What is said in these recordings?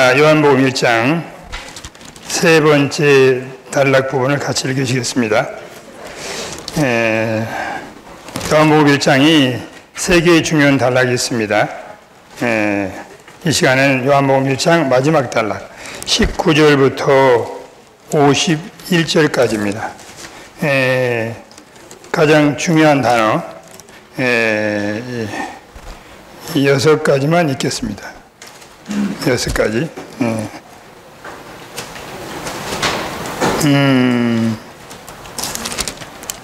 자, 요한복음 1장 세 번째 단락 부분을 같이 읽으시겠습니다. 요한복음 1장이 세 개의 중요한 단락이 있습니다. 이 시간에는 요한복음 1장 마지막 단락 19절부터 51절까지입니다. 가장 중요한 단어 6가지만 읽겠습니다. 6가지.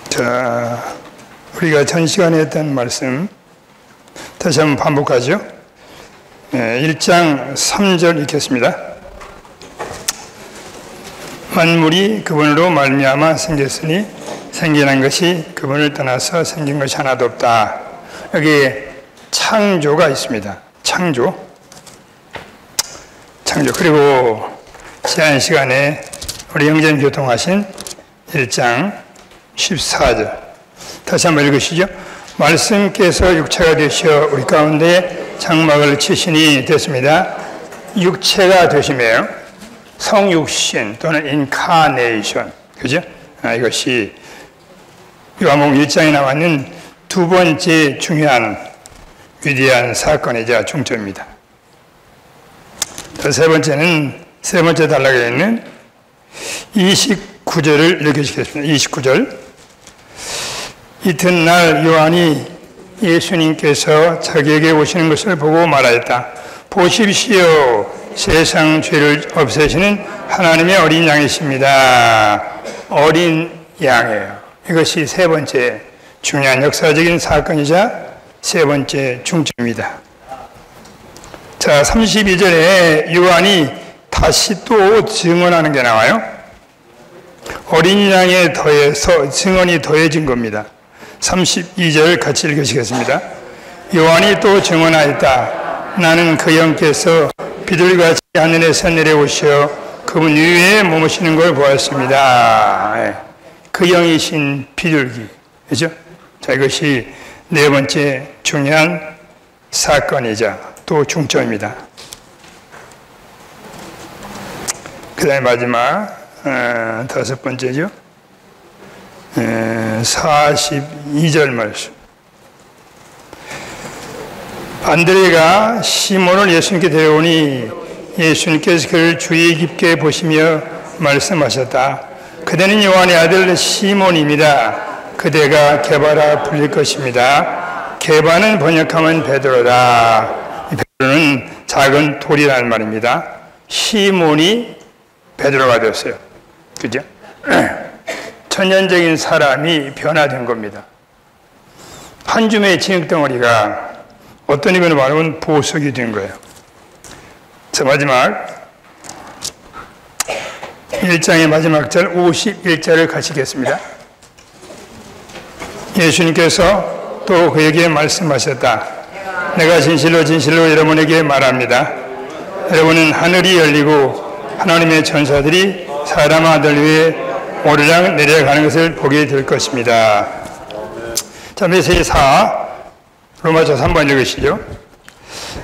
자, 우리가 전 시간에 했던 말씀 다시 한번 반복하죠. 1장 3절 읽겠습니다. 만물이 그분으로 말미암아 생겼으니 생겨난 것이 그분을 떠나서 생긴 것이 하나도 없다. 여기 창조가 있습니다. 창조. 그리고 지난 시간에 우리 형제님 교통하신 1장 14절 다시 한번 읽으시죠. 말씀께서 육체가 되시어 우리 가운데 장막을 치시니 됐습니다. 육체가 되심이에요. 성육신 또는 인카네이션, 그죠? 이것이 요한복음 1장에 나와있는 두 번째 중요한 위대한 사건이자 중점입니다. 세 번째는 세 번째 단락에 있는 29절을 읽으시겠습니다. 29절. 이튿날 요한이 예수님께서 자기에게 오시는 것을 보고 말하였다. 보십시오. 세상 죄를 없애시는 하나님의 어린 양이십니다. 어린 양이에요. 이것이 세 번째 중요한 역사적인 사건이자 세 번째 중점입니다. 자, 32절에 요한이 다시 또 증언하는 게 나와요. 어린 양에 더해서 증언이 더해진 겁니다. 32절 같이 읽으시겠습니다. 요한이 또 증언하였다. 나는 그 영께서 비둘기같이 하늘에서 내려오시어 그분 위에 머무시는 걸 보았습니다. 그 영이신 비둘기, 그죠? 자, 이것이 네 번째 중요한 사건이자 또 중점입니다. 그 다음에 마지막 다섯 번째죠. 42절 말씀. 안드레가 시몬을 예수님께 데려오니 예수님께서 그를 주의 깊게 보시며 말씀하셨다. 그대는 요한의 아들 시몬입니다. 그대가 게바라 불릴 것입니다. 게바는 번역하면 베드로다. 베드로는 작은 돌이라는 말입니다. 시몬이 베드로가 되었어요. 그죠? 천연적인 사람이 변화된 겁니다. 한 줌의 진흙덩어리가 어떤 의미로 말하면 보석이 된 거예요. 자, 마지막 1장의 마지막 절 51절을 같이 읽겠습니다. 예수님께서 또 그에게 말씀하셨다. 내가 진실로 진실로 여러분에게 말합니다. 여러분은 하늘이 열리고 하나님의 천사들이 사람 아들 위에 오르락 내려가는 것을 보게 될 것입니다. 자, 메시지 4 로마서 3번 읽으시죠.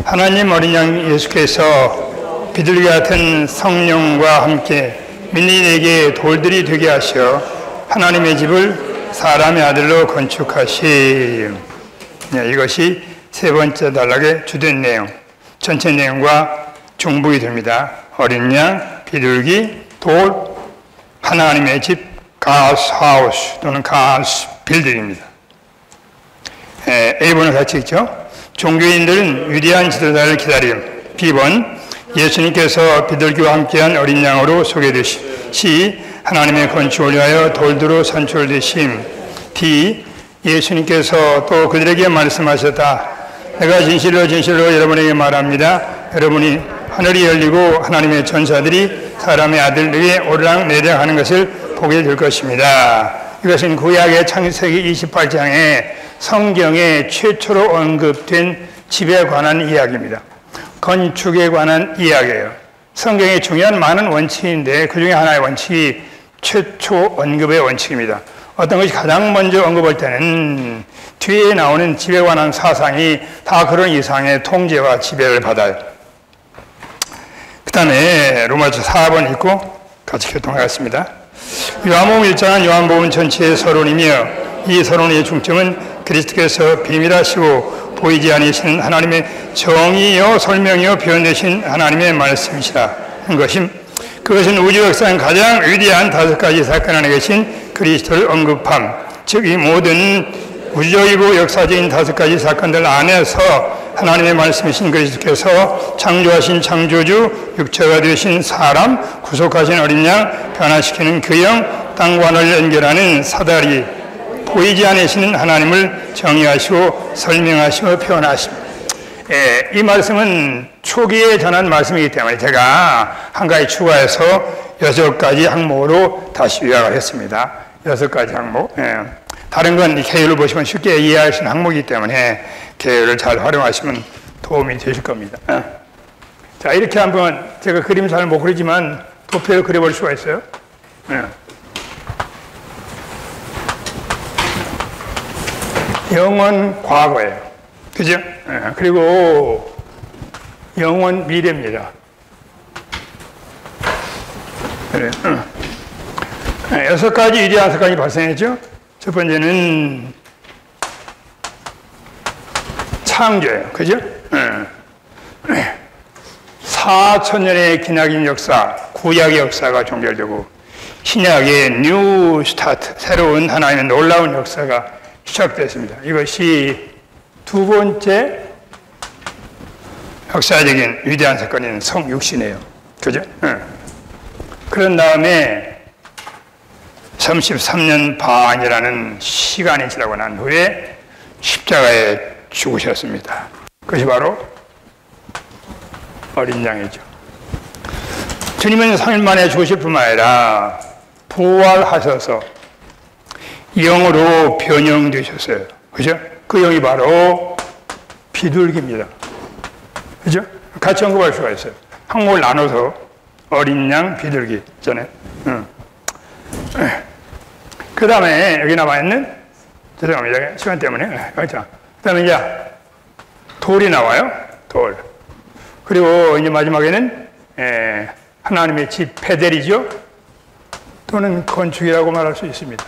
하나님 어린 양 예수께서 비둘기 같은 성령과 함께 믿는 돌들이 되게 하시어 하나님의 집을 사람의 아들로 건축하심. 이것이 세 번째 단락의 주된 내용, 전체 내용과 중복이 됩니다. 어린 양, 비둘기, 돌, 하나님의 집, God's house 또는 God's building입니다. A번을 같이 읽죠. 종교인들은 위대한 지도자를 기다림. B번, 예수님께서 비둘기와 함께한 어린 양으로 소개되심. C, 하나님의 건축을 위하여 돌들로 선출되심. D, 예수님께서 또 그들에게 말씀하셨다. 내가 진실로 진실로 여러분에게 말합니다. 여러분이 하늘이 열리고 하나님의 전사들이 사람의 아들 위에 오르락 내리락 하는 것을 보게 될 것입니다. 이것은 구약의 창세기 28장에 성경에 최초로 언급된 집에 관한 이야기입니다. 건축에 관한 이야기예요. 성경에 중요한 많은 원칙인데 그 중에 하나의 원칙이 최초 언급의 원칙입니다. 어떤 것이 가장 먼저 언급할 때는 뒤에 나오는 집에 관한 사상이 다 그런 이상의 통제와 지배를 받아요. 다음에 로마서 4번 읽고 같이 교통하겠습니다. 요한복음 1장은 요한복음 전체의 서론이며 이 서론의 중점은 그리스도께서 비밀하시고 보이지 아니시는 하나님의 정의요 설명이요 표현되신 하나님의 말씀이시라 한 것임. 그것은 우주 역사의 가장 위대한 5가지 사건 안에 계신 그리스도를 언급함. 즉 이 모든 우주적이고 역사적인 5가지 사건들 안에서 하나님의 말씀이신 그리스도께서 창조하신 창조주, 육체가 되신 사람, 구속하신 어린 양, 변화시키는 그 영, 땅과 하늘을 연결하는 사다리, 보이지 않으시는 하나님을 정의하시고 설명하시고 표현하십니다. 이 말씀은 초기에 전한 말씀이기 때문에 제가 한 가지 추가해서 6가지 항목으로 다시 요약을 했습니다. 6가지 항목. 다른 건 이 개요를 보시면 쉽게 이해할 수 있는 항목이기 때문에 개요를 잘 활용하시면 도움이 되실 겁니다. 자, 이렇게 한번 제가 그림 잘 못 그리지만 도표를 그려볼 수가 있어요. 영원 과거예요. 그죠? 그리고 영원 미래입니다. 그래. 6가지 위대한 사건이 발생했죠. 첫 번째는 창조예요. 그죠? 4,000년의 기나긴 역사, 구약의 역사가 종결되고 신약의 뉴 스타트, 새로운 하나님의 놀라운 역사가 시작됐습니다. 이것이 두 번째 역사적인 위대한 사건인 성육신이에요. 그죠? 그런 다음에 33년 반이라는 시간이 지나고 난 후에 십자가에 죽으셨습니다. 그것이 바로 어린 양이죠. 주님은 3일 만에 죽으실 뿐만 아니라 부활하셔서 영으로 변형되셨어요. 그죠? 그 영이 바로 비둘기입니다. 그죠? 같이 언급할 수가 있어요. 항목을 나눠서 어린 양, 비둘기 있잖아요. 그 다음에 여기 남아있는, 죄송합니다. 시간 때문에. 그 다음에 이제 돌이 나와요. 돌. 그리고 이제 마지막에는 하나님의 집 베델이죠. 또는 건축이라고 말할 수 있습니다.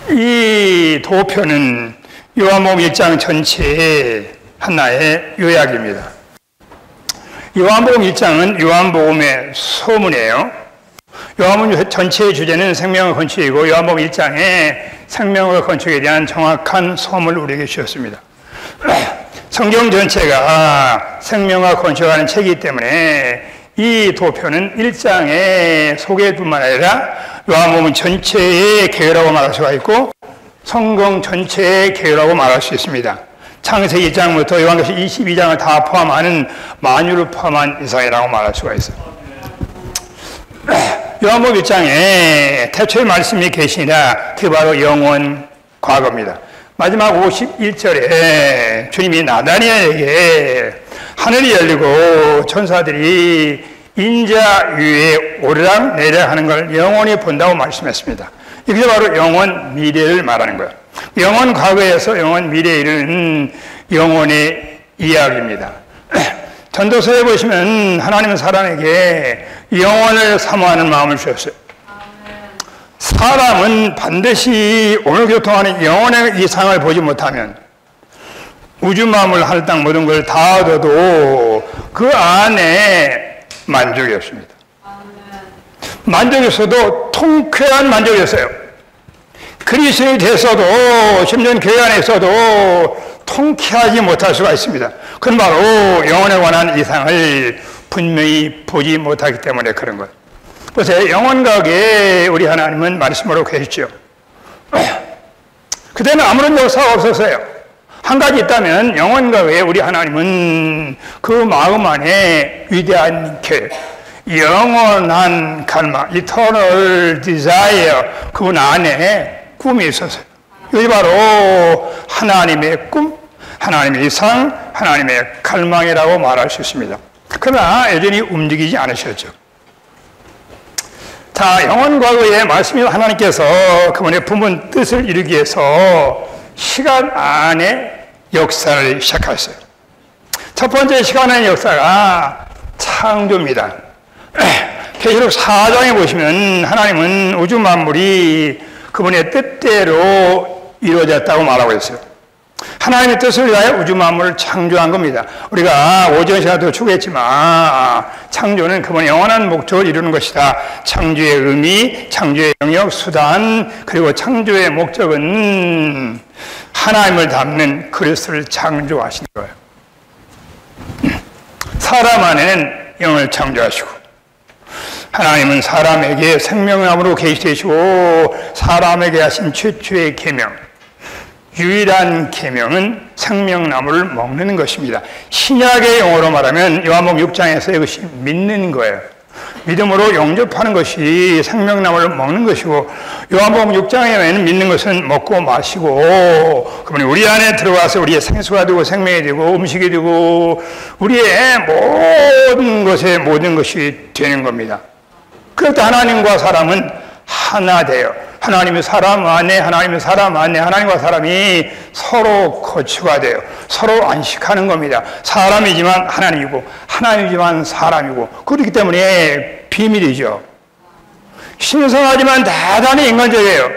이 도표는 요한복음 1장 전체의 하나의 요약입니다. 요한복음 1장은 요한복음의 소문이에요. 요한복음 전체의 주제는 생명의 건축이고 요한복음 1장에 생명의 건축에 대한 정확한 소문을 우리에게 주셨습니다. 성경 전체가 생명과 건축하는 책이기 때문에 이 도표는 1장의 소개뿐만 아니라 요한복음 전체의 개요라고 말할 수가 있고 성경 전체의 개요라고 말할 수 있습니다. 창세기 1장부터 요한계시록 22장을 다 포함하는 만유를 포함한 이상이라고 말할 수가 있어요. 요한복음 1장에 태초의 말씀이 계시니라 그게 바로 영원 과거입니다. 마지막 51절에 주님이 나다니엘에게 하늘이 열리고 천사들이 인자 위에 오르락 내리락 하는 걸 영원히 본다고 말씀했습니다. 이게 바로 영원 미래를 말하는 거예요. 영원 과거에서 영원 미래에 이르는 영원의 이야기입니다. 전도서에 보시면 하나님은 사람에게 영원을 사모하는 마음을 주셨어요. 사람은 반드시 오늘 교통하는 영원의 이상을 보지 못하면 우주 만물 하늘 땅 모든 걸 다 얻어도 그 안에 만족이 없습니다. 만족이 있어도 통쾌한 만족이 없어요. 그리스도인이 됐어도 10년 교회 안에 있어도 통쾌하지 못할 수가 있습니다. 그건 바로 영혼에 관한 이상을 분명히 보지 못하기 때문에 그런 거예요. 보세요. 영원각에 우리 하나님은 말씀으로 계시죠. 그때는 아무런 역사가 없었어요. 한 가지 있다면 영원각에 우리 하나님은 그 마음 안에 위대한 계획, 영원한 갈망, eternal desire, 그분 안에 꿈이 있었어요. 이것이 바로 하나님의 꿈, 하나님의 이상, 하나님의 갈망이라고 말할 수 있습니다. 그러나 여전히 움직이지 않으셨죠. 자, 영원 과거의 말씀이 하나님께서 그분의 품은 뜻을 이루기 위해서 시간 안에 역사를 시작하셨어요. 첫 번째 시간의 역사가 창조입니다. 계시록 4장에 보시면 하나님은 우주 만물이 그분의 뜻대로 이루어졌다고 말하고 있어요. 하나님의 뜻을 위하여 우주 만물을 창조한 겁니다. 우리가 오전 시간에도 추구했지만 창조는 그분의 영원한 목적을 이루는 것이다. 창조의 의미, 창조의 영역, 수단, 그리고 창조의 목적은 하나님을 닮는 그리스도를 창조하신 거예요. 사람 안에는 영을 창조하시고 하나님은 사람에게 생명나무로 계시되시고 사람에게 하신 최초의 계명, 유일한 계명은 생명나무를 먹는 것입니다. 신약의 용어로 말하면 요한복음 6장에서 이것이 믿는 거예요. 믿음으로 영접하는 것이 생명나무를 먹는 것이고, 요한복음 6장에는 믿는 것은 먹고 마시고 그분이 우리 안에 들어와서 우리의 생수가 되고 생명이 되고 음식이 되고 우리의 모든 것에 모든 것이 되는 겁니다. 그럴 때 하나님과 사람은 하나 돼요. 하나님이 사람 안에, 하나님이 사람 안에, 하나님과 사람이 서로 거처가 돼요. 서로 안식하는 겁니다. 사람이지만 하나님이고 하나님이지만 사람이고, 그렇기 때문에 비밀이죠. 신성하지만 대단히 인간적이에요.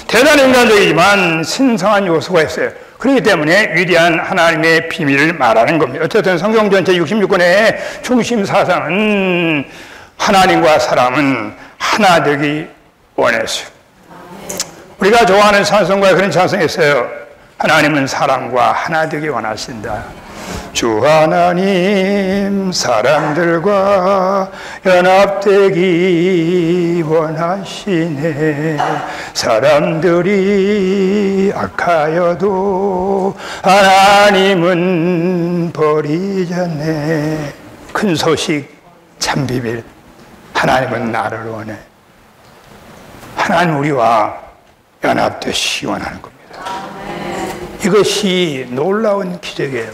대단히 인간적이지만 신성한 요소가 있어요. 그렇기 때문에 위대한 하나님의 비밀을 말하는 겁니다. 어쨌든 성경 전체 66권의 중심 사상은 하나님과 사람은 하나 되기 원했어요. 우리가 좋아하는 찬송가에 그런 찬송이 있어요. 하나님은 사람과 하나 되기 원하신다. 주 하나님 사람들과 연합되기 원하시네. 사람들이 악하여도 하나님은 버리지 않네. 큰 소식, 참 비밀. 하나님은 나를 원해. 하나님 우리와 연합되시 원하는 겁니다. 이것이 놀라운 기적이에요.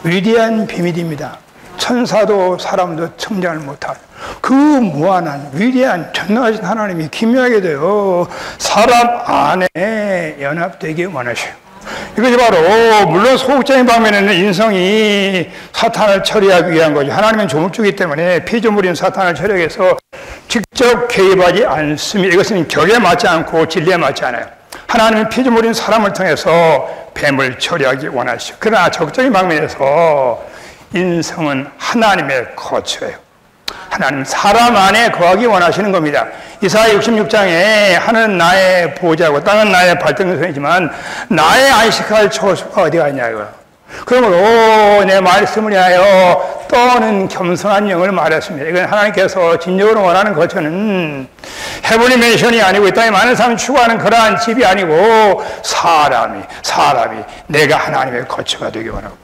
위대한 비밀입니다. 천사도 사람도 청장을 못할 그 무한한 위대한 전능하신 하나님이 기묘하게 되어 사람 안에 연합되기 원하셔요. 이것이 바로 물론 소극적인 방면에는 인성이 사탄을 처리하기 위한 거죠. 하나님은 조물주기 때문에 피조물인 사탄을 처리해서 직접 개입하지 않습니다. 이것은 격에 맞지 않고 진리에 맞지 않아요. 하나님은 피조물인 사람을 통해서 뱀을 처리하기 원하시죠. 그러나 적극적인 방면에서 인성은 하나님의 거처예요. 하나님 사람 안에 거하기 원하시는 겁니다. 이사야 66장에 하늘은 나의 보좌고 땅은 나의 발등성이지만 나의 안식할 처소가 어디가 있냐고요. 그러므로 내 말씀을 위하여 떠는 겸손한 영을 말했습니다. 이건 하나님께서 진정으로 원하는 거처는 헤븐리 맨션이 아니고 이 땅에 많은 사람이 추구하는 그러한 집이 아니고 사람이 내가 하나님의 거처가 되기 원하고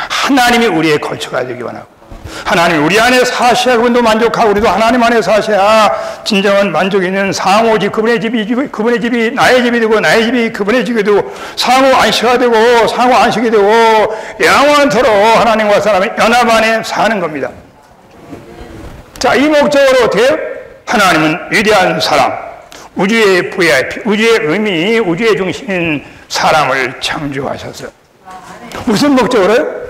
하나님이 우리의 거처가 되기 원하고 하나님이 우리 안에 사셔야 그분도 만족하고 우리도 하나님 안에 사셔야 진정한 만족이 있는 상호지 그분의 집이 나의 집이 되고 나의 집이 그분의 집이 되고 상호 안식이 되고 상호 안식이 되고 영원토록 하나님과 사람이 연합 안에 사는 겁니다. 자, 이 목적으로 어떻게 하나님은 위대한 사람, 우주의 VIP, 우주의 의미, 우주의 중심인 사람을 창조하셨어요. 무슨 목적으로요?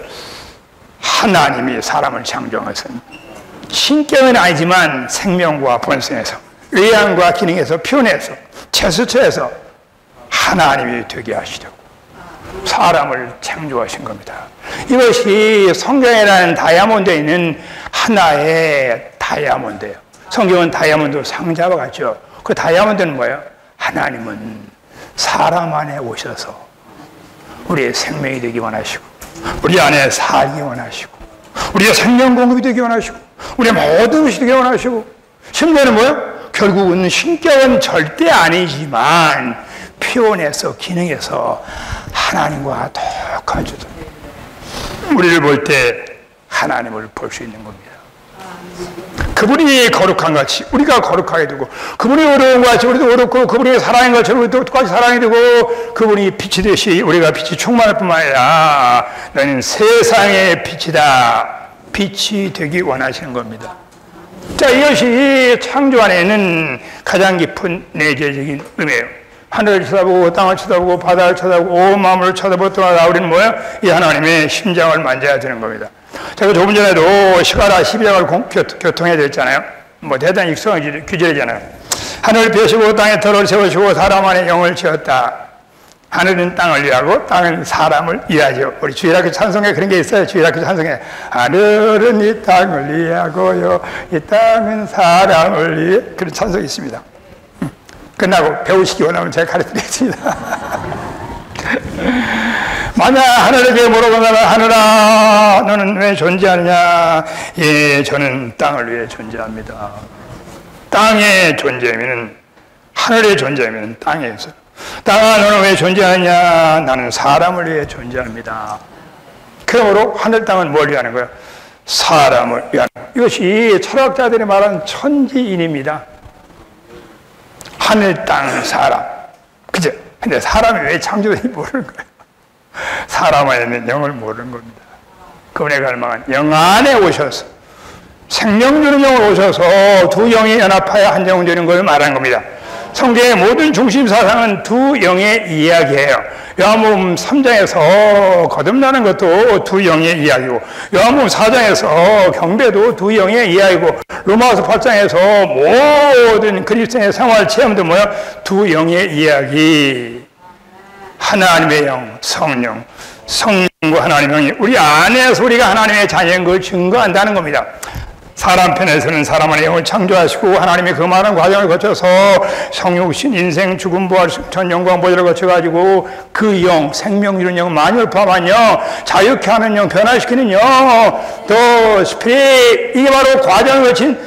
하나님이 사람을 창조한 것은 신격은 아니지만 생명과 본성에서 의향과 기능에서 표현해서 제스처에서 하나님이 되게 하시려고 사람을 창조하신 겁니다. 이것이 성경이라는 다이아몬드에 있는 하나의 다이아몬드예요. 성경은 다이아몬드 상자와 같죠. 그 다이아몬드는 뭐예요? 하나님은 사람 안에 오셔서 우리의 생명이 되기 원하시고 우리 안에 살기 원하시고 우리의 생명 공급이 되기 원하시고 우리의 모든 것이 되기 원하시고 심지어는 뭐예요? 결국은 신격은 절대 아니지만 표현에서 기능에서 하나님과 똑같죠. 우리를 볼 때 하나님을 볼 수 있는 겁니다. 그분이 거룩한 같이 우리가 거룩하게 되고 그분이 어려운 것 같이 우리도 어렵고 그분이 사랑인 것처럼 우리도 똑같이 사랑이 되고 그분이 빛이 되시 우리가 빛이 충만할 뿐만 아니라 너는 세상의 빛이다. 빛이 되기 원하시는 겁니다. 자, 이것이 창조 안에는 가장 깊은 내재적인 의미예요. 하늘을 쳐다보고 땅을 쳐다보고 바다를 쳐다보고 온 마음을 쳐다볼 때마다 우리는 뭐야? 이 하나님의 심장을 만져야 되는 겁니다. 제가 조금 전에도 시가라 12장을 교통해야 됐잖아요. 뭐 대단히 익숙한 규절이잖아요. 하늘을 펴시고 땅에 터를 세우시고 사람 안에 영을 지었다. 하늘은 땅을 위하고 땅은 사람을 위하죠. 우리 주일학교 찬송에 그런 게 있어요. 주일학교 찬송에 하늘은 이 땅을 위하고요, 이 땅은 사람을 위해, 그런 찬송이 있습니다. 끝나고 배우시기 원하면 제가 가르쳐드리겠습니다. 만약 하늘에게 물어본다면 하늘아 너는 왜 존재하느냐? 예, 저는 땅을 위해 존재합니다. 땅의 존재면은 하늘의 존재면 땅에서, 땅아 너는 왜 존재하느냐? 나는 사람을 위해 존재합니다. 그러므로 하늘 땅은 뭘 위하는 거야? 사람을 위하는 거야. 이것이 철학자들이 말하는 천지인입니다. 하늘 땅 사람, 그죠? 근데 사람이 왜 창조된지 모르는 거예요. 사람 안에 있는 영을 모르는 겁니다. 그분의 갈망은 영 안에 오셔서 생명 주는 영을 오셔서 두 영이 연합하여 한 영 되는 걸 말하는 겁니다. 성경의 모든 중심 사상은 두 영의 이야기예요. 요한복음 3장에서 거듭나는 것도 두 영의 이야기고, 요한복음 4장에서 경배도 두 영의 이야기고, 로마서 8장에서 모든 그리스도인의 생활 체험도 뭐야? 두 영의 이야기. 하나님의 영, 성령, 성령과 하나님의 영이 우리 안에서 우리가 하나님의 자녀인 걸 증거한다는 겁니다. 사람 편에서는 사람 안에 영을 창조하시고 하나님의 그 많은 과정을 거쳐서 성육신, 인생, 죽음, 부활, 전 영광 보혈을 거쳐가지고 그 영, 생명 이루는 영, 만유를 포함한 영, 자유케 하는 영, 변화시키는 영, 또 스피릿, 이게 바로 과정을 거친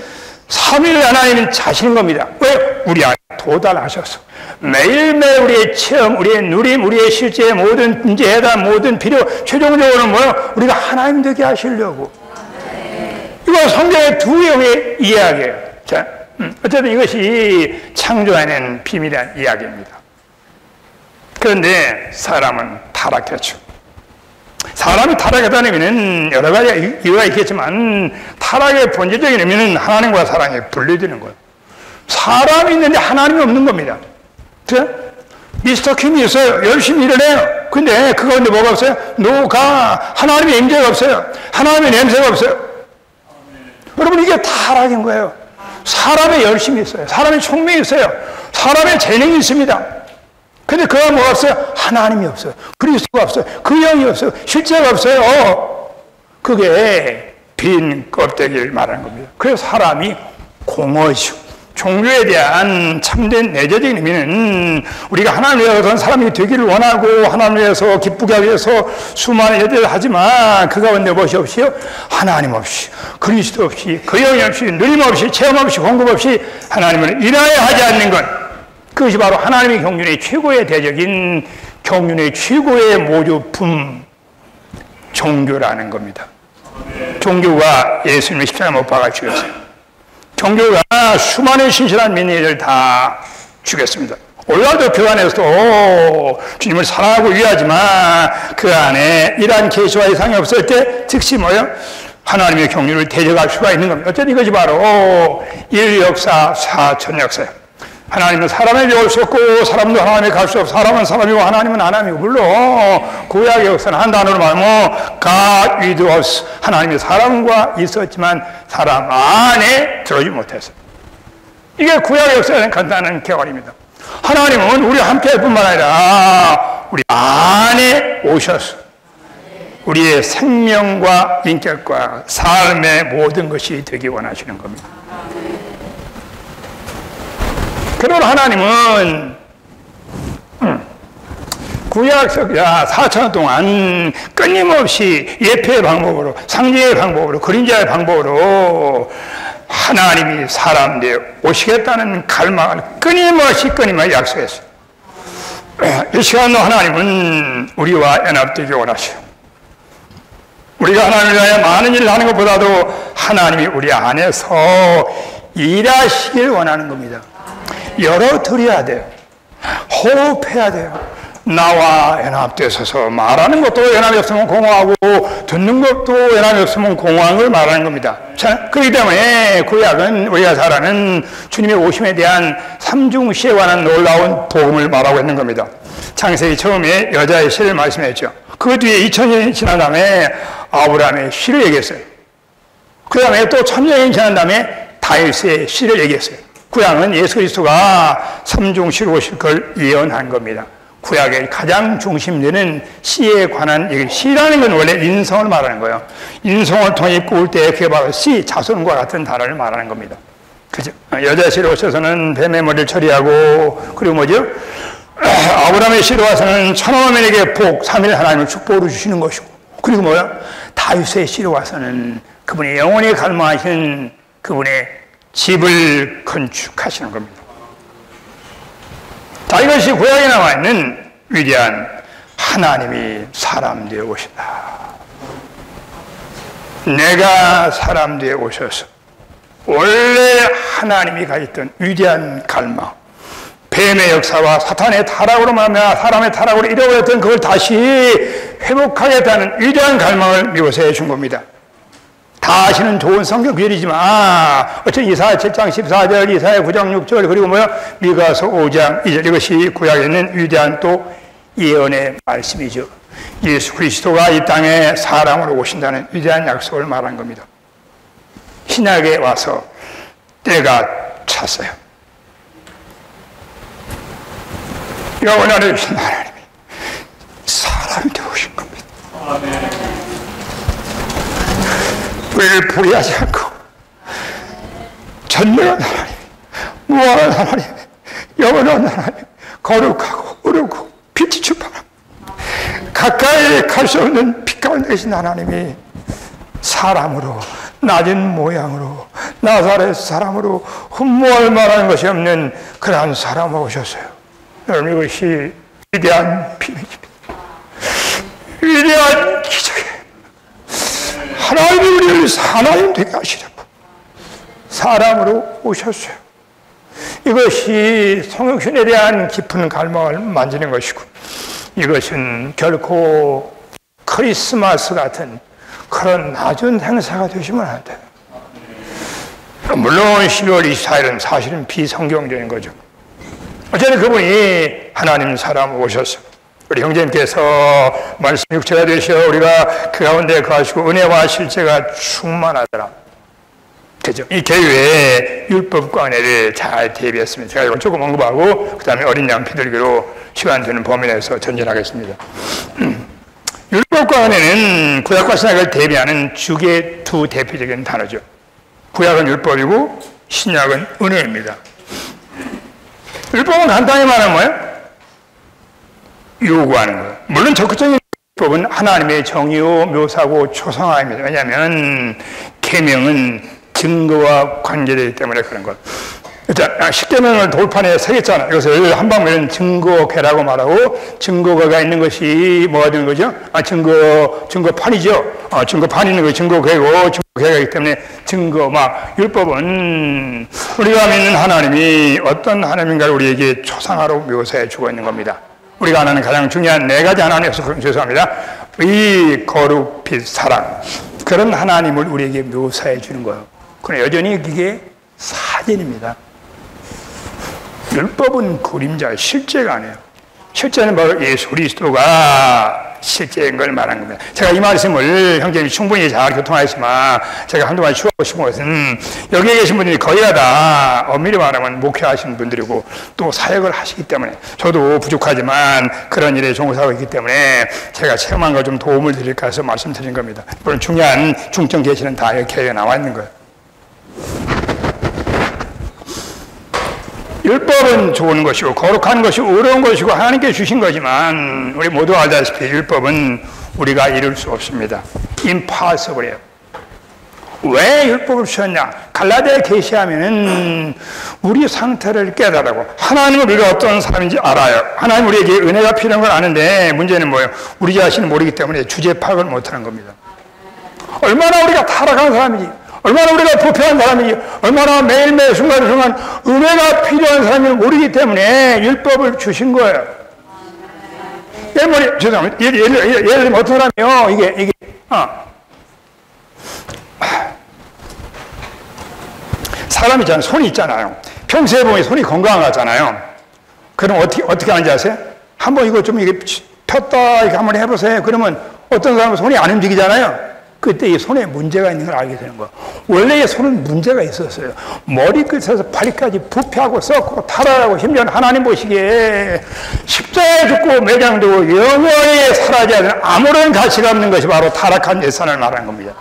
삼위일 하나님인 자신인 겁니다. 왜? 우리 안에 도달하셔서 매일매일 우리의 체험, 우리의 누림, 우리의 실제 모든 문제 해답, 모든 필요, 최종적으로는 뭐예요? 우리가 하나님 되게 하시려고. 이거 성경의 두 영의 이야기예요. 자, 어쨌든 이것이 창조해낸 비밀한 이야기입니다. 그런데 사람은 타락했죠. 사람이 타락했다는 의미는 여러 가지 이유가 있겠지만 타락의 본질적인 의미는 하나님과 사랑이 분리되는 거예요. 사람이 있는데 하나님이 없는 겁니다. 그죠? 미스터 킴이 있어요. 열심히 일을 해요. 근데 그 가운데 뭐가 없어요? 노가 하나님의 임재가 없어요. 하나님의 냄새가 없어요. 여러분, 이게 타락인 거예요. 사람의 열심이 있어요. 사람의 총명이 있어요. 사람의 재능이 있습니다. 근데 그가 뭐가 없어요? 하나님이 없어요. 그리스도가 없어요. 그 영이 없어요. 실제가 없어요. 그게 빈 껍데기를 말하는 겁니다. 그래서 사람이 공허시고, 종교에 대한 참된 내재적인 의미는 우리가 하나님을 위해서 사람이 되기를 원하고 하나님을 위해서 기쁘게 하기 위해서 수많은 일들을 하지만 그 가운데 무엇이 없이요? 하나님 없이, 그리스도 없이, 그 영이 없이, 누림 없이, 체험 없이, 공급 없이 하나님을 인하여 하지 않는 것, 그것이 바로 하나님의 경륜의 최고의 대적인 경륜의 최고의 모조품 종교라는 겁니다. 종교가 예수님의 십자가에 못 박아 죽였어요. 종교가 수많은 신실한 민의를 다 죽였습니다. 올라도 교환에서도 주님을 사랑하고 위하지만 그 안에 이러한 계시와 이상이 없을 때 즉시 뭐예요? 하나님의 경륜을 대적할 수가 있는 겁니다. 어쨌든 이것이 바로 인류 역사, 사천 역사예요. 하나님은 사람에게 올 수 없고 사람도 하나님에게 갈 수 없고 사람은 사람이고 하나님은 하나님이고, 물론 구약의 역사는 한 단어로 말하면 God with us, 하나님이 사람과 있었지만 사람 안에 들어오지 못했어요. 이게 구약의 역사의 간단한 개괄입니다. 하나님은 우리와 함께할 뿐만 아니라 우리 안에 오셔서 우리의 생명과 인격과 삶의 모든 것이 되기 원하시는 겁니다. 그러나 하나님은 구약석야 4,000년 동안 끊임없이 예표의 방법으로, 상징의 방법으로, 그림자의 방법으로 하나님이 사람 되어 오시겠다는 갈망을 끊임없이 약속했어요. 이 시간도 하나님은 우리와 연합되기 원하셔요. 우리가 하나님을 위하여 많은 일을 하는 것보다도 하나님이 우리 안에서 일하시길 원하는 겁니다. 열어드려야 돼요. 호흡해야 돼요. 나와 연합되어서 말하는 것도 연합이 없으면 공허하고 듣는 것도 연합이 없으면 공허한 걸 말하는 겁니다. 자, 그렇기 때문에 구약은 우리가 잘 아는 주님의 오심에 대한 삼중시에 관한 놀라운 복음을 말하고 있는 겁니다. 창세기 처음에 여자의 시를 말씀했죠. 그 뒤에 2000년이 지난 다음에 아브라함의 시를 얘기했어요. 그 다음에 또 1000년이 지난 다음에 다윗의 시를 얘기했어요. 구약은 예수 그리스도가 삼중시로 오실 걸 예언한 겁니다. 구약의 가장 중심되는 시에 관한 얘기. 시라는 건 원래 인성을 말하는 거예요. 인성을 통해 꾸을 때 그게 바로 시, 자손과 같은 단어를 말하는 겁니다. 그죠? 여자 시로 오셔서는 뱀의 머리를 처리하고, 그리고 뭐죠? 아브라함의 시로 와서는 천하만민에게 복, 3일 하나님을 축복으로 주시는 것이고, 그리고 뭐야? 다윗의 시로 와서는 그분이 영원히 갈망하신 그분의 집을 건축하시는 겁니다. 자, 이것이 구약에 나와 있는 위대한 하나님이 사람 되어 오신다. 내가 사람 되어 오셔서 원래 하나님이 가졌던 위대한 갈망, 뱀의 역사와 사탄의 타락으로 말하며 사람의 타락으로 잃어버렸던 그걸 다시 회복하겠다는 위대한 갈망을 묘사해 준 겁니다. 다 아시는 좋은 성경 구절이지만 어쨌든 이사야 7장 14절, 이사야 9장 6절, 그리고 뭐야? 미가서 5장 2절, 이것이 구약에 있는 위대한 또 예언의 말씀이죠. 예수 그리스도가 이 땅에 사람으로 오신다는 위대한 약속을 말한 겁니다. 신약에 와서 때가 찼어요. 영원하신 하나님이 사람이 되어오신 겁니다. 아멘. 우리를 포기하지 않고 전능한 하나님, 무한한 하나님, 영원한 하나님, 거룩하고 어렵고 빛이 주파라 가까이 갈 수 없는 빛 가운데 계신 하나님이 사람으로, 낮은 모양으로, 나사렛 사람으로 흠모할 만한 것이 없는 그러한 사람으로 오셨어요. 여러분, 이것이 위대한 비밀입니다. 위대한 기적이에요. 하나님이 우리를 하나님 되게 하시려고 사람으로 오셨어요. 이것이 성육신에 대한 깊은 갈망을 만지는 것이고, 이것은 결코 크리스마스 같은 그런 낮은 행사가 되시면 안 돼요. 물론 12월 24일은 사실은 비성경적인 거죠. 어쨌든 그분이 하나님 사람으로 오셨어요. 우리 형제님께서 말씀 육체가 되셔 우리가 그 가운데 거하시고 은혜와 실제가 충만하더라. 그죠? 이 계율에 율법과 은혜를 잘 대비했습니다. 제가 이걸 조금 언급하고 그 다음에 어린 양 피들기로 시간 되는 범위 내에서 전진하겠습니다. 율법과 은혜는 구약과 신약을 대비하는 주의 두 대표적인 단어죠. 구약은 율법이고 신약은 은혜입니다. 율법은 간단히 말하면 뭐예요? 요구하는 거예요. 물론 적극적인 율법은 하나님의 정의요 묘사고 초상화입니다. 왜냐하면 계명은 증거와 관계되기 때문에 그런 것. 일단 10계명을 돌판에 새겼잖아요. 이것을 한방면은 증거계라고 말하고, 증거가 있는 것이 뭐가 되는 거죠? 증거판이죠. 증거판이 있는 것이 증거계고, 증거계가 있기 때문에 율법은 우리가 믿는 하나님이 어떤 하나님인가를 우리에게 초상화로 묘사해 주고 있는 겁니다. 우리가 아는 가장 중요한 네 가지 하나님에서 죄송합니다. 의, 거룩, 빛, 사랑. 그런 하나님을 우리에게 묘사해 주는 거예요. 그러나 여전히 그게 사진입니다. 율법은 그림자, 실제가 아니에요. 실제는 바로 예수 그리스도가 실제인 걸 말한 겁니다. 제가 이 말씀을 형제님이 충분히 잘 교통하였지만 제가 한두 마디 추가하고 싶은 것은, 여기에 계신 분들이 거의 다 엄밀히 말하면 목회하시는 분들이고 또 사역을 하시기 때문에, 저도 부족하지만 그런 일에 종사하고 있기 때문에 제가 체험한 걸 좀 도움을 드릴까 해서 말씀드린 겁니다. 물론 중요한 중점 계시는 다 이렇게 나와 있는 거예요. 율법은 좋은 것이고 거룩한 것이고 어려운 것이고 하나님께 주신 거지만, 우리 모두 알다시피 율법은 우리가 이룰 수 없습니다. impossible이에요. 왜 율법을 주셨냐? 갈라디아에 계시하면은 우리 상태를 깨달으라고, 하나님은 우리가 어떤 사람인지 알아요. 하나님 우리에게 은혜가 필요한 걸 아는데, 문제는 뭐예요? 우리 자신을 모르기 때문에 주제 파악을 못하는 겁니다. 얼마나 우리가 타락한 사람인지, 얼마나 우리가 부패한 사람인지, 얼마나 매일매일 순간순간 은혜가 필요한 사람을 모르기 때문에 율법을 주신 거예요. 죄송합니다. 예를 들면 어떤 사람이요, 이게, 사람이 있잖아요. 손이 있잖아요. 평소에 보면 손이 건강하잖아요. 그럼 어떻게 하는지 아세요? 한번 이거 좀 이게 폈다, 이렇게 한번 해보세요. 그러면 어떤 사람은 손이 안 움직이잖아요. 그때 이 손에 문제가 있는 걸 알게 되는 거예요. 원래 이 손은 문제가 있었어요. 머리끝에서 발끝까지 부패하고 썩고 타락하고 심지어 하나님 보시기에 십자가에 죽고 매장되고 영원히 사라져야 되는 아무런 가치가 없는 것이 바로 타락한 예산을 말하는 겁니다.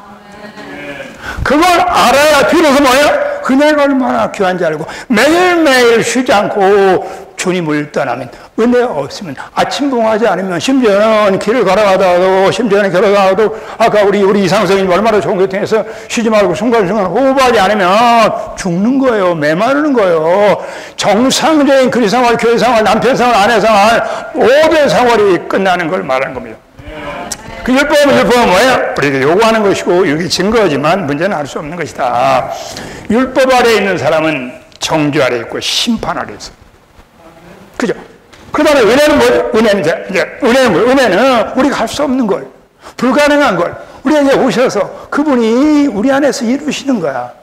그걸 알아야 비로소 뭐예요? 은혜가 얼마나 귀한지 알고 매일매일 쉬지 않고 주님을 떠나면 은혜가 없으면 아침봉하지 않으면 심지어는 길을 걸어가다가도 심지어는 걸어가도 아까 우리 이상성님 얼마나 좋은 것 통해서 쉬지 말고 순간순간 호흡하지 않으면 죽는 거예요. 메마르는 거예요. 정상적인 그리 생활, 교회 생활, 남편 생활, 아내 생활 모든 생활이 끝나는 걸 말하는 겁니다. 그 율법은 뭐예요? 우리가 요구하는 것이고 이게 증거지만 문제는 알 수 없는 것이다. 율법 아래에 있는 사람은 정죄 아래에 있고 심판 아래에 있어. 그죠? 그 다음에 은혜는 뭐예요? 은혜는 뭐예요? 은혜는 우리가 할 수 없는 걸, 불가능한 걸 우리에게 오셔서 그분이 우리 안에서 이루시는 거야.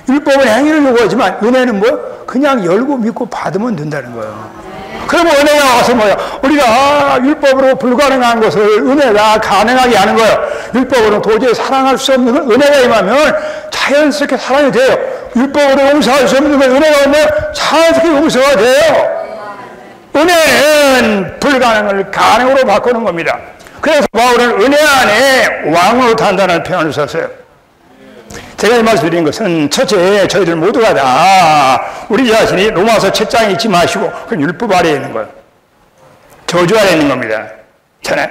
율법은 행위를 요구하지만 은혜는 뭐? 그냥 열고 믿고 받으면 된다는 거예요. 그러면 은혜가 와서 뭐야? 우리가 율법으로 불가능한 것을 은혜가 가능하게 하는 거예요. 율법으로 도저히 사랑할 수 없는 걸 은혜가 임하면 자연스럽게 사랑이 돼요. 율법으로 용서할 수 없는 걸 은혜가 오면 자연스럽게 용서가 돼요. 은혜는 불가능을 가능으로 바꾸는 겁니다. 그래서 바울은 은혜 안에 왕으로 탄다는 표현을 썼어요. 제가 말씀드린 것은 첫째, 저희들 모두가 다 우리 자신이 로마서 7장에 있지 마시고 그 율법 아래에 있는 거예요. 저주 아래에 있는 겁니다. 전에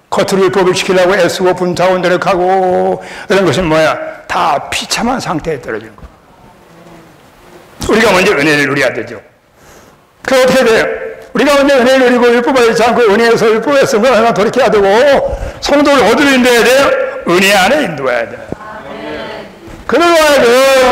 겉으로 율법을 지키려고 애쓰고 분타고 노력하고 이런 것은 뭐야? 다 비참한 상태에 떨어지는 거예요. 우리가 먼저 은혜를 누려야 되죠. 그게 어떻게 돼요? 우리가 먼저 은혜를 누리고 율법을 하지 않고 은혜에서 율법에서 뭐 하나 돌이켜야 되고 성도를 어디로 인도해야 돼요? 은혜 안에 인도해야 돼요. 그러고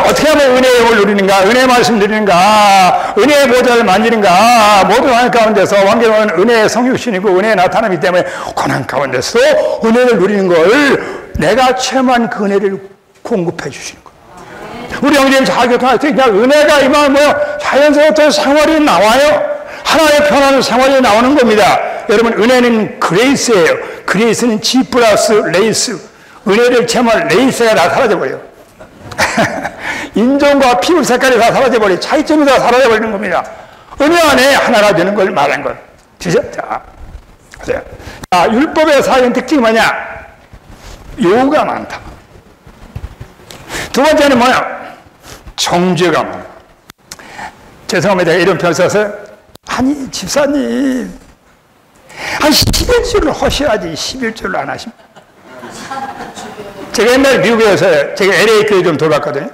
어떻게 하면 은혜의 영을 누리는가, 은혜의 말씀 드리는가, 은혜의 보좌를 만지는가, 모든 고난 가운데서 완전한 은혜의 성육신이고 은혜의 나타남이기 때문에 고난 가운데서 은혜를 누리는 걸 내가 체험한 그 은혜를 공급해 주시는 거예요. 우리 형제님 잘 교통할 때 그냥 은혜가 임하면 뭐야? 자연스럽게 생활이 나와요. 하나의 편안한 생활이 나오는 겁니다. 여러분, 은혜는 그레이스예요. 그레이스는 G 플러스 레이스. 은혜를 체험할 레이스가 다 사라져버려요. 인종과 피부 색깔이 다 사라져버려. 차이점이 다 사라져버리는 겁니다. 은혜 안에 하나가 되는 걸 말한 것. 그죠? 자, 보세요. 자, 율법의 사회적인 특징이 뭐냐? 요구가 많다. 두 번째는 뭐야? 정죄가 많아. 죄송합니다. 이런 표현 써서 아니, 집사님 한 11주를 하셔야지 11주를 안 하십니까? 제가 옛날에 미국에서 제가 LA 교회 좀 돌봤거든요.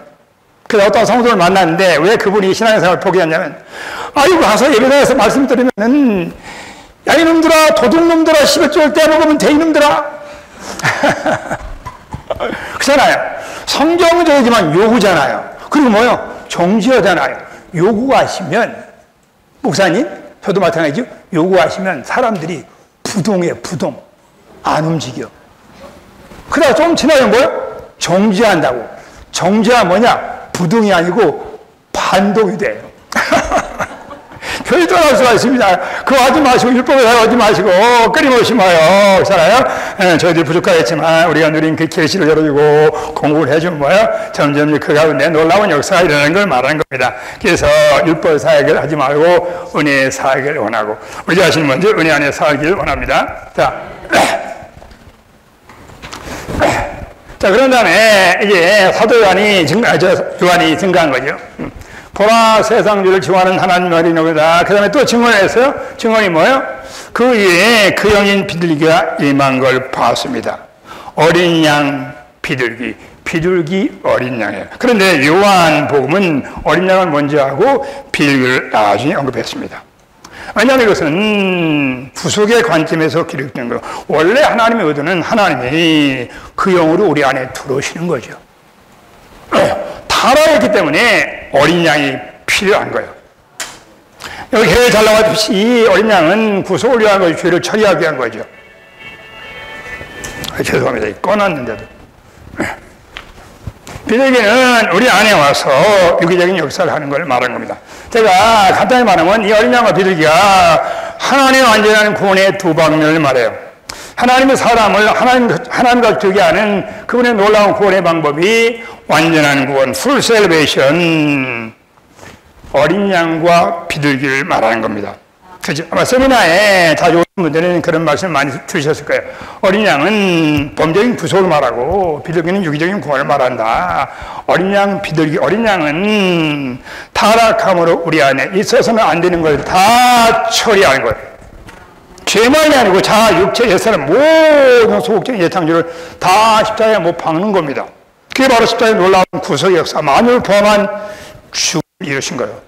그래서 어떤 성도를 만났는데 왜 그분이 신앙생활을 포기했냐면 아이고 가서 예배당에서 말씀드리면은 야 이놈들아 도둑놈들아 11조를 떼먹으면 돼 이놈들아 그렇잖아요. 성경적이지만 요구잖아요. 그리고 뭐요? 정죄하잖아요. 요구하시면 목사님 저도 마찬가지죠. 요구하시면 사람들이 부동해 부동 안 움직여. 그러다 좀 지나면 뭐요? 정죄한다고. 정죄가 뭐냐? 부동이 아니고 반동이 돼요. 교회 떠날 수가 있습니다. 그거 하지 마시고 율법을 하지 마시고 끊임없이 뭐요? 그렇잖아요. 저희들이 부족하겠지만 우리가 누린 그 계시를 열어주고 공부를 해주면 뭐요? 점점 그 가운데 놀라운 역사가 일어나는 걸 말하는 겁니다. 그래서 율법 사역을 하지 말고 은혜의 사역을 원하고 우리 자신이 먼저 은혜 안에 살기를 원합니다. 자, 그런 다음에 이제 사도 요한이 증거한 거죠. 보라 세상주를 증언하는 하나님 어린이다. 그 다음에 또 증언했어요. 증언이 뭐예요? 그 위에 그 영인 비둘기가 임한 걸 봤습니다. 어린 양 비둘기, 비둘기 어린 양이에요. 그런데 요한복음은 어린 양을 먼저 하고 비둘기를 나중에 언급했습니다. 왜냐하면 이것은 구속의 관점에서 기록된 거예요. 원래 하나님의 의도는 하나님이 그 영으로 우리 안에 들어오시는 거죠. 타락했기 때문에 어린 양이 필요한 거예요. 여기 해에 잘 나왔듯이 어린 양은 구속을 위한 것이 죄를 처리하기 위한 거죠. 죄송합니다. 꺼놨는데도. 비둘기는 우리 안에 와서 유기적인 역사를 하는 걸 말하는 겁니다. 제가 간단히 말하면 이 어린 양과 비둘기가 하나님의 완전한 구원의 두 방면을 말해요. 하나님의 사람을 하나님과 되게 하는 그분의 놀라운 구원의 방법이 완전한 구원, full salvation, 어린 양과 비둘기를 말하는 겁니다. 그죠? 아마 세미나에 자주 오신 분들은 그런 말씀 많이 들으셨을 거예요. 어린 양은 범죄적인 구속을 말하고 비둘기는 유기적인 구원을 말한다. 어린 양, 비둘기, 어린 양은 타락함으로 우리 안에 있어서는 안 되는 걸 다 처리하는 거예요. 죄만이 아니고 자아, 육체, 옛사람 모든 소극적인 예창조를 다 십자가에 못 박는 겁니다. 그게 바로 십자가의 놀라운 구속의 역사, 만유를 포함한 죽음을 이루신 거예요.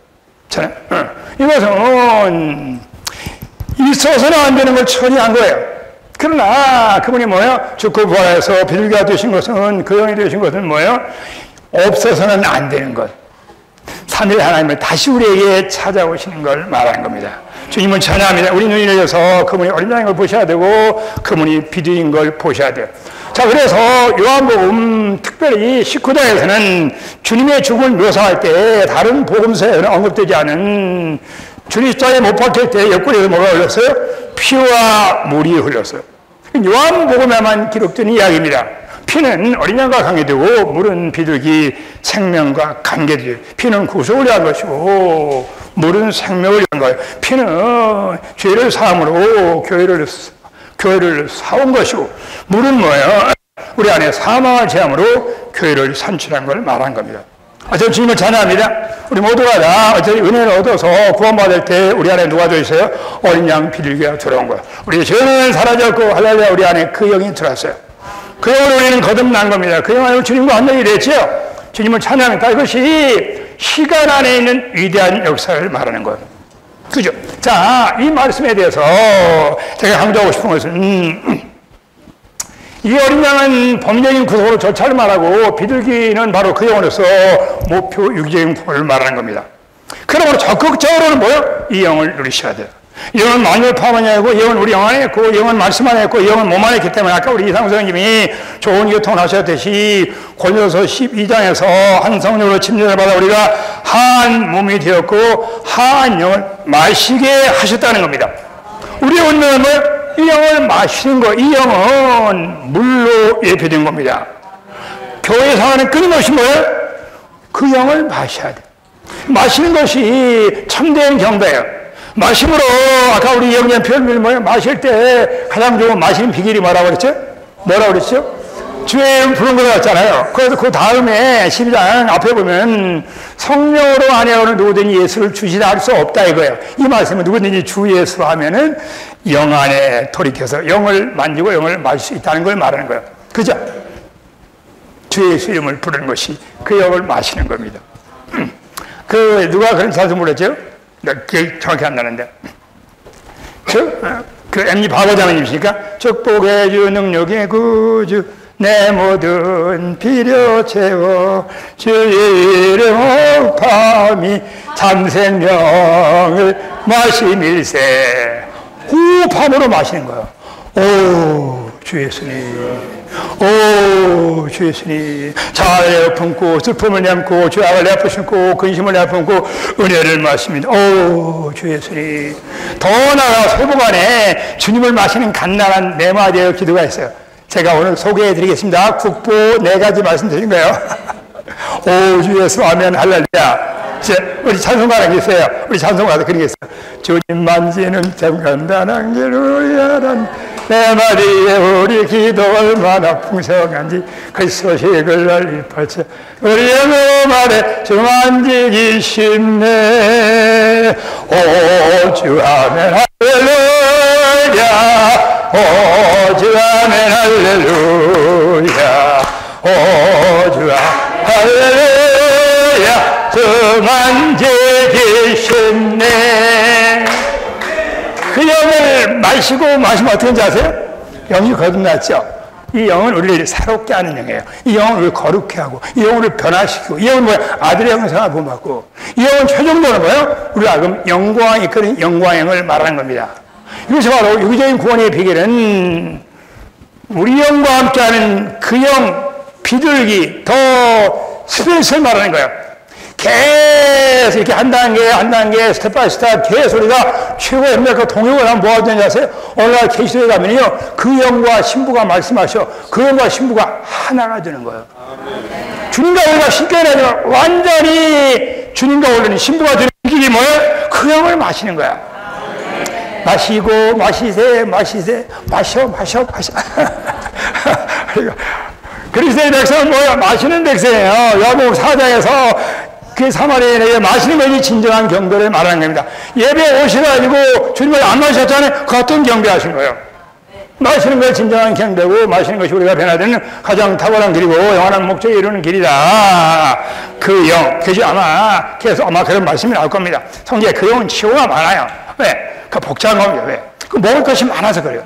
이것은 있어서는 안 되는 걸 처리한 거예요. 그러나 그분이 뭐예요? 죽고 부활해서 비둘기가 되신 것은, 그 영이 되신 것은 뭐예요? 없어서는 안 되는 것. 삼위일 하나님을 다시 우리에게 찾아오시는 걸 말하는 겁니다. 주님은 찬양합니다. 우리 눈이 열려서 그분이 어린 양인 걸 보셔야 되고 그분이 비둘기인 걸 보셔야 돼요. 자, 그래서 요한복음 특별히 19장에서는 주님의 죽음을 묘사할 때 다른 복음서에는 언급되지 않은 주님 십자가에 못 박힐 때 옆구리에서 뭐가 흘렀어요? 피와 물이 흘렀어요. 요한복음에만 기록된 이야기입니다. 피는 어린 양과 관계되고 물은 비둘기 생명과 관계돼요. 피는 구속을 위한 것이고 물은 생명을 위한 거예요. 피는 죄를 사함으로 교회를 사온 것이고 물은 뭐예요? 우리 안에 사망을 제함으로 교회를 산출한 걸 말한 겁니다. 어쨌든 주님을 찬양합니다. 우리 모두가 다 어쨌든 은혜를 얻어서 구원받을 때 우리 안에 누가 들어있어요? 어린 양 비둘기가 들어온 거예요. 우리의 죄는 사라졌고 할렐루야 우리 안에 그 영이 들어왔어요. 그 영으로 우리는 거듭난 겁니다. 그 영 안에 주님과 한명이 됐죠. 주님을 찬양합니다. 이것이 시간 안에 있는 위대한 역사를 말하는 거예요. 그죠? 자, 이 말씀에 대해서 제가 강조하고 싶은 것은 이 어린 양은 범죄적인 구속으로 절차를 말하고 비둘기는 바로 그 영으로서 목표 유기적인 구원을 말하는 겁니다. 그러므로 적극적으로는 뭐예요? 이 영을 누리셔야 돼요. 이 영은 만유를 포함한 영이고 이 영은 우리 영 안에 있고 이 영은 말씀 안에 있고 이 영은 몸 안에 있기 때문에 아까 우리 이상수 선생님이 좋은 교통을 하셨듯이 고린도서 12장에서 한 성령으로 침례를 받아 우리가 한 몸이 되었고 한 영을 마시게 하셨다는 겁니다. 우리의 운명은 뭐예요? 이 영을 마시는 거, 이 영은 물로 예표된 겁니다. 교회 상황은 끊임없이 뭐예요? 그 영을 마셔야 돼. 마시는 것이 참된 경배예요. 마심으로, 아까 우리 영년 표현을 뭐예요? 마실 때 가장 좋은 마시는 비결이 뭐라고 그랬죠? 뭐라고 그랬죠? 주의 이름 부른 거 같잖아요. 그래서 그 다음에 12장 앞에 보면 성령으로 안에오는 누구든지 예수를 주시다 할 수 없다 이거예요. 이 말씀은 누구든지 주 예수로 하면은 영 안에 돌이켜서 영을 만지고 영을 마실 수 있다는 걸 말하는 거예요. 그죠? 주 예수 이름을 부르는 것이 그 영을 마시는 겁니다. 누가 그런 사람 몰랐죠? 기억이 정확히 안 나는데. 그 MG 바보자매님이시니까 축복해 주 능력의 구주 내 모든 필요 채워 주 이름 호흡함이 참생명을 마시밀세. 호흡함으로 마시는 거예요. 오, 주 예수님. 오, 주 예수님. 자아를 내어품고 슬픔을 내품고 죄악을 내어품고 근심을 내어품고 은혜를 마십니다. 오, 주 예수님. 더 나아가 소복안에 주님을 마시는 간단한 네 마디의 기도가 있어요. 제가 오늘 소개해드리겠습니다. 국보 4가지 말씀드린 거예요. 오, 주 예수 아멘 할렐루야. 우리 찬송가가 있어요. 우리 찬송가도 그런 게 있어요. 주님 만지는 참 간단한 기루야란 내 마디에 우리 기도 얼마나 풍성한지 그 소식을 널리 펼쳐 우리 영어 말에 주 만지기 쉽네. 오, 주 아멘 할렐루야. 오, 주 아멘 할렐루야. 오, 주 할렐루야. 주 만지기 쉽네. 그 영을 마시고 마시면 어떻게 하는지 아세요? 영이 거듭났죠. 이 영은 우리를 새롭게 하는 영이에요. 이 영은 우리를 거룩해 하고, 이 영은 우리를 변화시키고, 이 영은 뭐야? 아들의 형상을 본받고, 이 영은 최종적으로 뭐예요? 우리가 지금 영광이 이끄는 영광형을 말하는 겁니다. 이것이 바로 유기적인 구원의 비결은 우리 영과 함께하는 그 영 비둘기 더 스페이스를 말하는 거예요. 계속 이렇게 한 단계 스텝 바이 스텝 계속 우리가 최고의 연맥과 동역을 하면 뭐가 되는지 아세요? 오늘날 계시록에 가면요 그 영과 신부가 말씀하셔 그 영과 신부가 하나가 되는 거예요. 주님과 우리가 신께는 완전히 주님과 우리는 신부가 되는 길이 뭐예요? 그 영을 마시는 거야. 마시고 마시세 마셔 그리스도의 백성은 뭐야? 마시는 백성이에요. 요한복음 4장에서 그 사마리아인에게 마시는 것이 진정한 경배를 말하는 겁니다. 예배 오셔가지고 주님을 안 마셨잖아요. 그 어떤 경배하신 거예요? 마시는 것이 진정한 경배고 마시는 것이 우리가 변화되는 가장 탁월한 길이고 영원한 목적에 이루는 길이다. 그 영, 그것이 아마 계속 그런 말씀이 나올 겁니다. 성경에 그 영은 치고가 많아요. 왜? 그 복잡한 겁니다. 왜? 그 먹을 것이 많아서 그래요.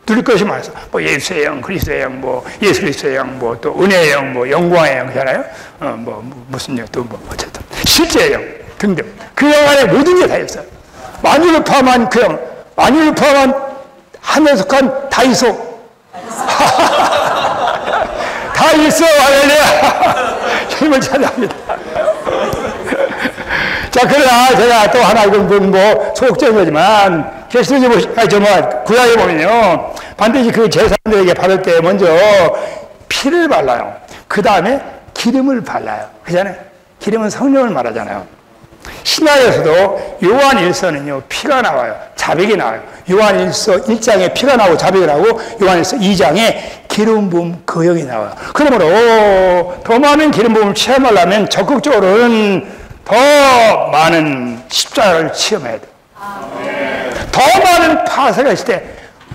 누릴 것이 많아서 뭐 예수의 영, 그리스도의 영, 뭐 예수 그리스도의 영, 뭐 또 은혜의 영, 뭐 영광의 영 그잖아요. 무슨 영 또 뭐 어쨌든 실제의 영 등등 그 영 안에 모든 게 다 있어요. 만유를 포함한 그 영, 만유를 포함한 하늘에 속한 다이소 다 있어. 할렐루야. 주님을 찬양합니다. 자, 그러나 제가 또 하나 이건 뭐 소극적인 거지만 계시록에 정말 구약에 보면요 반드시 그 제사장들에게 받을 때 먼저 피를 발라요. 그 다음에 기름을 발라요. 그잖아요. 기름은 성령을 말하잖아요. 신약에서도 요한일서는요 피가 나와요. 자백이 나와요. 요한일서 1장에 피가 나오고 자백이 나오고 요한일서 2장에 기름 부음 거역이 나와요. 그러므로 더 많은 기름 부음을 체험하려면 적극적으로는 더 많은 십자가를 체험해야 돼요. 더 많은 파쇄가 있을 때,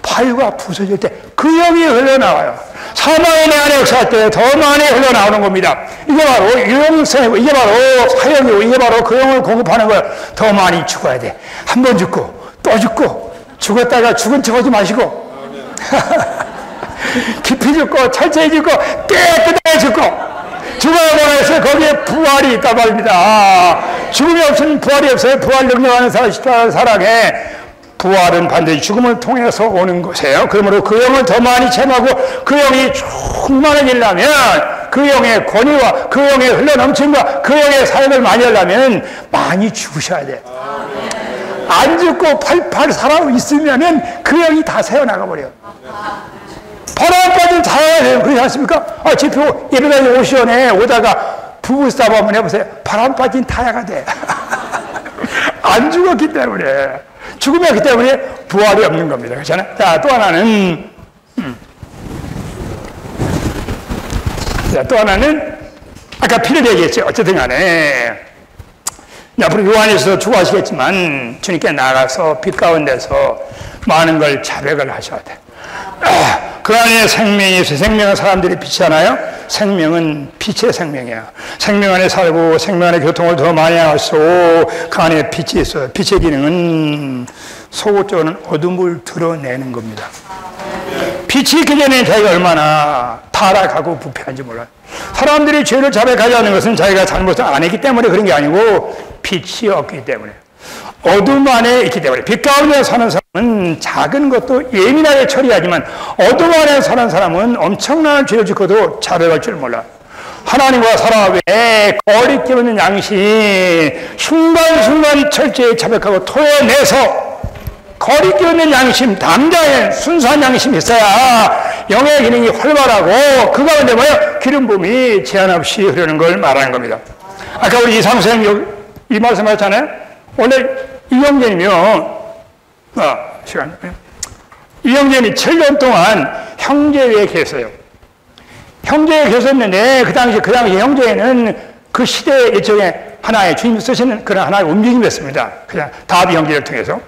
파유가 부서질 때 그 영이 흘러나와요. 사망의 내 안에 역사할 때 더 많이 흘러나오는 겁니다. 이게 바로 영성이고 이게 바로 사역이고 이게 바로 그 영을 공급하는 거예요. 더 많이 죽어야 돼. 한 번 죽고 또 죽고 죽었다가 죽은 척 하지 마시고 깊이 죽고 철저히 죽고 깨끗하게 죽고 죽어야 해서 거기에 부활이 있단 말입니다. 죽음이 없으면 부활이 없어요. 부활 능력하는 사랑에 부활은 반드시 죽음을 통해서 오는 것이에요. 그러므로 그 영을 더 많이 체험하고 그 영이 충만해지려면 그 영의 권위와 그 영의 흘러넘침과 그 영의 사역을 많이 하려면 많이 죽으셔야 돼요. 안 죽고 팔팔 살아있으면은 그 영이 다 새어나가 버려요. 바람 빠진 타야가 돼요. 그렇지 않습니까? 지표 예배당에 오시원에 오다가 부부 싸움 한번 해보세요. 바람 빠진 타야가 돼. 안 죽었기 때문에. 죽음이 없기 때문에 부활이 없는 겁니다. 그렇잖아요? 자, 또 하나는, 아까 피를 얘기했죠. 어쨌든 간에. 앞으로 요한에서 추구하시겠지만, 주님께 나가서 빛 가운데서 많은 걸 자백을 하셔야 돼. 그 안에 생명이 있어요. 생명은 사람들이 빛이잖아요. 생명은 빛의 생명이야. 생명 안에 살고 생명 안에 교통을 더 많이 하시고 그 안에 빛이 있어요. 빛의 기능은 소극적으로는 어둠을 드러내는 겁니다. 빛이 있기 전에 자기가 얼마나 타락하고 부패한지 몰라요. 사람들이 죄를 자백하지 않는 것은 자기가 잘못을 안 했기 때문에 그런 게 아니고 빛이 없기 때문에 어둠 안에 있기 때문에. 빛 가운데 사는 사람은 작은 것도 예민하게 처리하지만 어둠 안에 사는 사람은 엄청난 죄를 짓고도 자백할 줄 몰라. 하나님과 살아가기에 거리낌 없는 양심 순간순간 철저히 자백하고 토해내서 거리낌 없는 양심, 남자의 순수한 양심이 있어야 영의 기능이 활발하고 그 가운데 뭐예요? 기름 부음이 제한 없이 흐르는 걸 말하는 겁니다. 아까 우리 이상수 선생님 이 말씀하셨잖아요. 오늘 이영재님이요. 이영재님이 7년 동안 형제회에 계셨어요. 형제회에 계셨는데 그 당시 형제회는 그 시대 일종의 하나의 주님 쓰시는 그런 하나의 움직임이었습니다. 그냥 다비 형제를 통해서.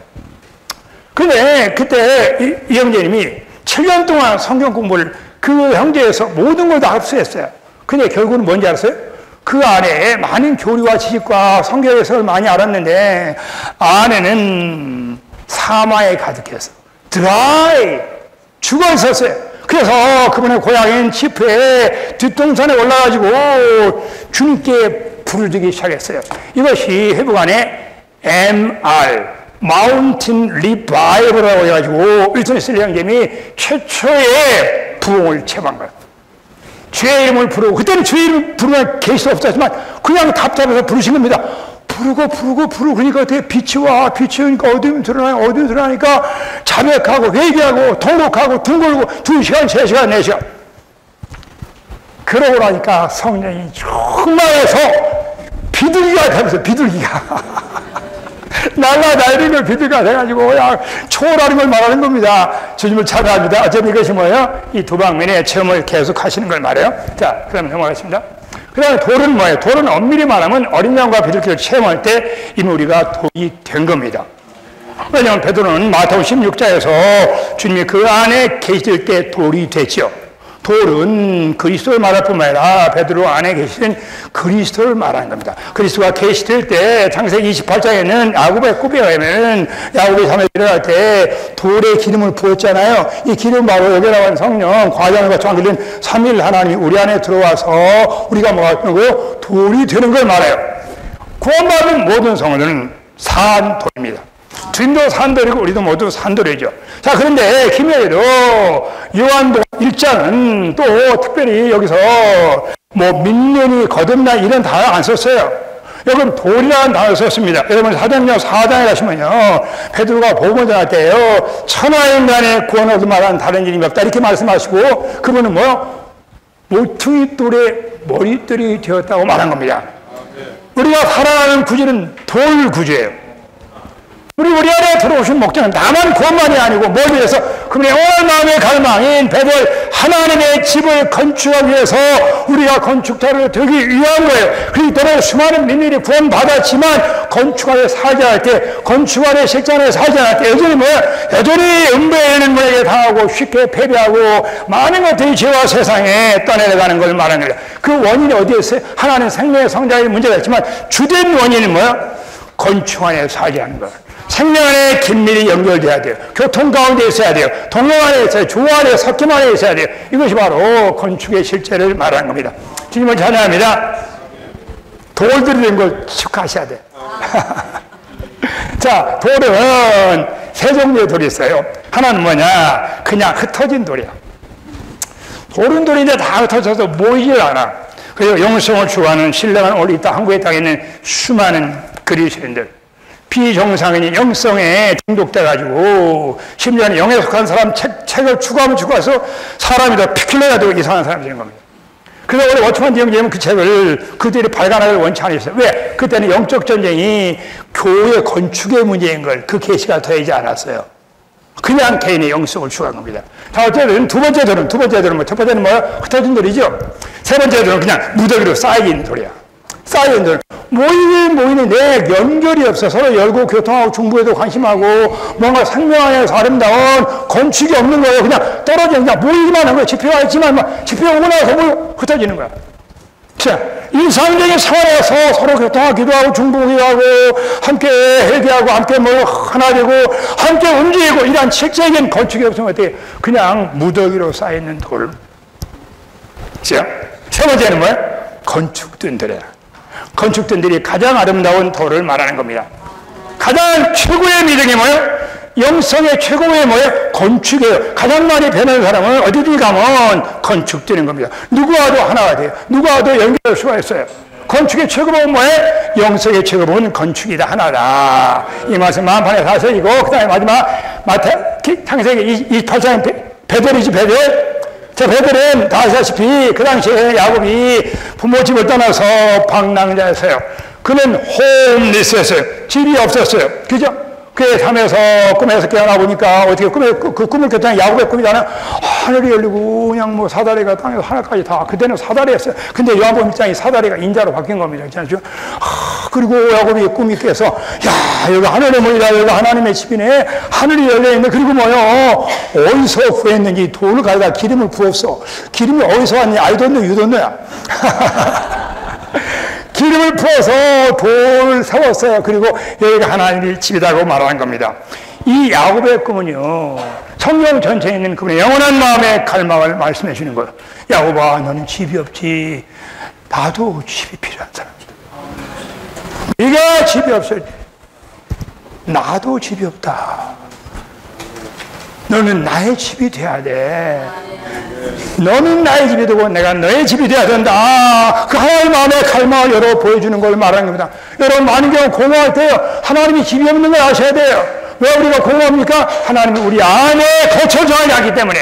근데 그때 이 형제님이 7년 동안 성경 공부를 그 형제에서 모든 걸 다 흡수했어요. 근데 결국은 뭔지 알았어요? 그 안에 많은 교리와 지식과 성경 해석을 많이 알았는데 안에는 사마에 가득해서 드라이 죽어 있었어요. 그래서 그분의 고향인 치프의 뒷동산에 올라가지고 주님께 불을 주기 시작했어요. 이것이 해부간의 MR, Mountain Revival이라고 해가지고 윌슨 셀리 형제님이 최초의 부흥을 체험한 거예요. 주의 이름을 부르고, 그때는 주의 이름을 부르면 계실 수 없었지만 그냥 답답해서 부르신 겁니다. 부르고 그러니까 어떻게 빛이 와, 빛이 오니까 어둠이 드러나니까 자백하고 회개하고 통곡하고 둥글고 2시간, 3시간, 4시간. 그러고 나니까 성령이 충만해서 비둘기가 되면서 비둘기가 날라다니는 걸 비둘기가 돼가지고 그냥 초월하는 걸 말하는 겁니다. 주님을 찬양합니다. 어차피 이것이 뭐예요? 이 두 방면의 체험을 계속 하시는 걸 말해요. 자, 그러면 넘어가겠습니다. 그 다음에 돌은 뭐예요? 돌은 엄밀히 말하면 어린 양과 비둘기를 체험할 때 이미 우리가 돌이 된 겁니다. 왜냐하면 베드로는 마태복음 16장에서 주님이 그 안에 계실 때 돌이 됐죠. 돌은 그리스도를 말할 뿐만 아니라 베드로 안에 계시는 그리스도를 말하는 겁니다. 그리스도가 계시될 때 창세기 28장에는 야곱의 꿈에 의하면 야곱이 잠에 들어갈 때 돌에 기름을 부었잖아요. 이 기름 바로 여기 나온 성령, 과장을 거쳐 들린 3일 하나님이 우리 안에 들어와서 우리가 뭐가 되고 돌이 되는 걸 말해요. 구원받은 모든 성도는 산돌입니다. 주님도 산돌이고 우리도 모두 산돌이죠. 자, 그런데 김여희도 요한복음 1장은 또 특별히 여기서 뭐 민년이 거듭나 이런 단어 안 썼어요. 여러분 돌이라는 단어 썼습니다. 여러분 사도행전 4장에 가시면요, 베드로가 복음을 전할 때요, 천하인간의 구원을 얻을 만한 다른 일이 없다 이렇게 말씀하시고 그분은 뭐 모퉁이 돌의 머리들이 되었다고 말한 겁니다. 우리가 살아가는 구주는 돌 구주예요. 우리 안에 들어오신 목적은 나만 구원만이 아니고 뭘 위해서 그분의 온 마음의 갈망인 베델 하나님의 집을 건축하기 위해서 우리가 건축자를 되기 위한 거예요. 그리고 수많은 민들이 구원받았지만 건축 안에 살지 않을 때, 건축 안에 식장 안에 살지 않을 때 여전히 뭐야? 여전히 음배에는 문에게 당하고 쉽게 패배하고 많은 것들이 죄와 세상에 떠내려가는 걸 말하는 거예요. 그 원인이 어디에 있어요? 하나는 생명의 성장에 문제가 있지만 주된 원인은 뭐야? 건축 안에 살지 않는 거예요. 생명 안에 긴밀히 연결돼야 돼요. 교통 가운데 있어야 돼요. 동행 안에 있어야 돼요. 조 안에 섞임 안에 있어야 돼요. 이것이 바로 건축의 실제를 말하는 겁니다. 주님을 찬양합니다. 돌들이 된 걸 축하하셔야 돼요. 자, 돌은 세 종류의 돌이 있어요. 하나는 뭐냐? 그냥 흩어진 돌이야. 돌은 돌인데 다 흩어져서 모이질 않아. 그리고 영성을 추구하는 신령한 우리 한국에 땅에 있는 수많은 그리스도인들, 비정상인이 영성에 중독돼가지고 심지어는 영에 속한 사람 책을 추구하면 추구해서 사람이 더 피클레가 되고 이상한 사람이 되는 겁니다. 그래서 원래 워치만 지형제는 그 책을 그들이 발간하기를 원치 않았어요. 왜? 그때는 영적 전쟁이 교회 건축의 문제인 걸 그 계시가 되지 않았어요. 그냥 개인의 영성을 추구한 겁니다. 자, 어쨌든 두 번째 돌은 뭐, 첫 번째는 뭐야? 흩어진 돌이죠. 세 번째 돌은 그냥 무더기로 쌓여있는 돌이야. 쌓여있는 돌. 모이는데 연결이 없어. 서로 열고 교통하고 중부에도 관심하고 뭔가 생명 안에서 아름다운 건축이 없는 거예요. 그냥 떨어져 그냥 모이기만 한 거예요. 집회가 있지만 집회 오고 나서 뭐 흩어지는 거야. 자, 일상적인 생활에서 서로 교통하고 기도하고 중보기도하고 함께 회개하고 함께 뭐 하나 되고 함께 움직이고 이런 실제적인 건축이 없으면 어때요? 그냥 무더기로 쌓여있는 돌. 자, 세 번째는 뭐예요? 건축된 돌이야. 건축된들이 가장 아름다운 돌을 말하는 겁니다. 가장 최고의 믿음이 뭐예요? 영성의 최고의 뭐예요? 건축이에요. 가장 많이 배우는 사람은 어디든 가면 건축되는 겁니다. 누구와도 하나가 돼요. 누구와도 연결할 수가 있어요. 건축의 최고봉은 뭐예요? 영성의 최고봉은 건축이다, 하나다. 이 말씀 마음판에 사서이고, 그 다음에 마지막 창세기 28장 베델이지, 베델. 자, 베델은 다 아시다시피 그 당시에 야곱이 부모 집을 떠나서 방랑자였어요. 그는 홈리스였어요. 집이 없었어요. 그죠? 그의 삶에서 꿈에서 깨어나 보니까 어떻게 그 꿈을 꿨더니 야곱의 꿈이잖아요. 하늘이 열리고 그냥 뭐 사다리가 땅에서 하늘까지 다 그때는 사다리였어요. 근데 요한복음 1장이 사다리가 인자로 바뀐 겁니다. 그렇죠? 그리고 야곱이 꿈이 깨서 야, 여기 하늘의 문이다. 여기 하나님의 집이네. 하늘이 열려있네. 그리고 뭐요? 어디서 구했는지 돌을 가져다 기름을 부었어. 기름이 어디서 왔니? 아이돈노 유돈노야. 기름을 부어서 돌을 세웠어요. 그리고 여기가 하나님의 집이라고 말하는 겁니다. 이 야곱의 꿈은요, 성경 전체에 있는 그분의 영원한 마음의 갈망을 말씀해 주는 거예요. 야곱아, 너는 집이 없지. 나도 집이 필요한 사람이다. 네가 집이 없을 때 나도 집이 없다. 너는 나의 집이 돼야 돼. 너는 나의 집이 되고 내가 너의 집이 돼야 된다. 그 하나님 마음의 갈망을 여러분 보여주는 걸 말하는 겁니다. 여러분 많은 경우 공허할 때요, 하나님이 집이 없는 걸 아셔야 돼요. 왜 우리가 공허합니까? 하나님이 우리 안에 거처 정하지 때문에.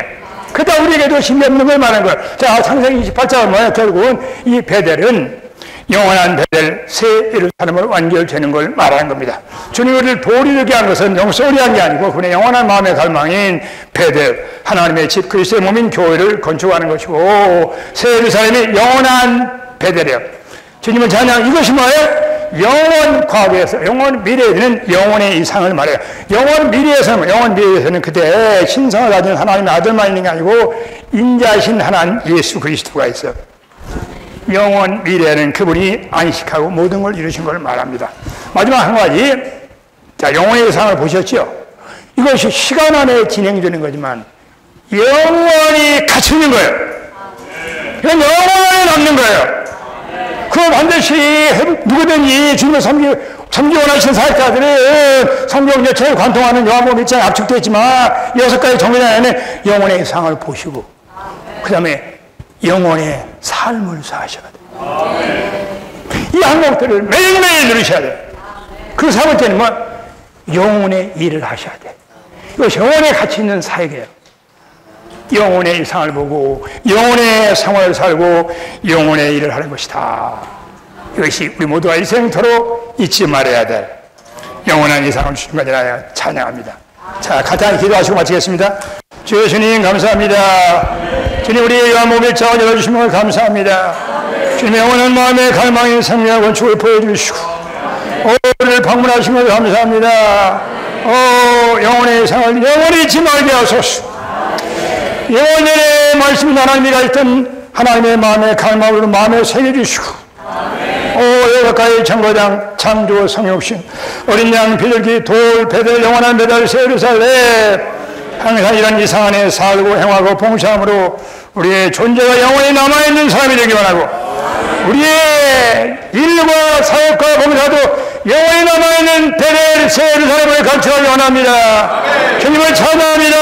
그다 우리에게도 집이 없는 걸 말하는 거예요. 자, 창세기 28장은 뭐야? 결국은 이 베델은 영원한 베델, 새 예루살렘으로 완결되는 걸 말하는 겁니다. 주님이 우리를 도리되게 한 것은 영소리 한 게 아니고 그분의 영원한 마음의 갈망인 베델, 하나님의 집 그리스도의 몸인 교회를 건축하는 것이고, 새 예루살렘이 영원한 베델이에요. 주님은 찬양, 이것이 뭐예요? 영원 과거에서 영원 미래에는 영원의 이상을 말해요. 영원 미래에서는 그때 신성을 가진 하나님의 아들만 있는 게 아니고 인자신 하나님 예수 그리스도가 있어요. 영원 미래에는 그분이 안식하고 모든 걸 이루신 걸 말합니다. 마지막 한 가지, 자, 영원의 이상을 보셨죠? 이것이 시간 안에 진행되는 거지만 영원히 같이 있는 거예요. 이건 영원히 남는 거예요. 그거 반드시 누구든지 주님을 섬기 원하시는 사역자들은 성경 전체에 관통하는 요한복음 1장에 압축되어 있지만 6가지 정의장 안에 영원의 이상을 보시고 그 다음에 영원의 삶을 사셔야 돼요. 이 항목들을 매일매일 누리셔야 돼요. 그 3번째는 뭐? 영혼의 일을 하셔야 돼요. 이것이 영혼의 가치 있는 사역이에요. 영혼의 이상을 보고 영혼의 생활을 살고 영혼의 일을 하는 것이다. 이것이 우리 모두가 일생토록 잊지 말아야 될 영원한 이상을 주신 것이라 찬양합니다. 자, 간단히 기도하시고 마치겠습니다. 주 예수님 감사합니다. 주님, 우리 요한복음 1장을 열어주신 걸 감사합니다. 주님의 영원한 마음의 갈망인 생명의 건축을 보여주시고 오늘 방문하신 걸 감사합니다. 영혼의 이상을 영원히 잊지 말게 하소서. 영원의 말씀이 하나님이 가있던 하나님의 마음의 갈망으로 마음에 새겨주시고 여기까지 정거장 창조 성육신 어린 양 비둘기 돌 베델 영원한 베델 새 예루살렘 항상 이런 이상 안에 살고 행하고 봉사함으로 우리의 존재가 영원히 남아있는 사람이 되기 원하고 우리의 일과 사역과 봉사도 영원히 남아있는 베델 새 예루살렘을 감추하기 원합니다. 주님을 찬양합니다.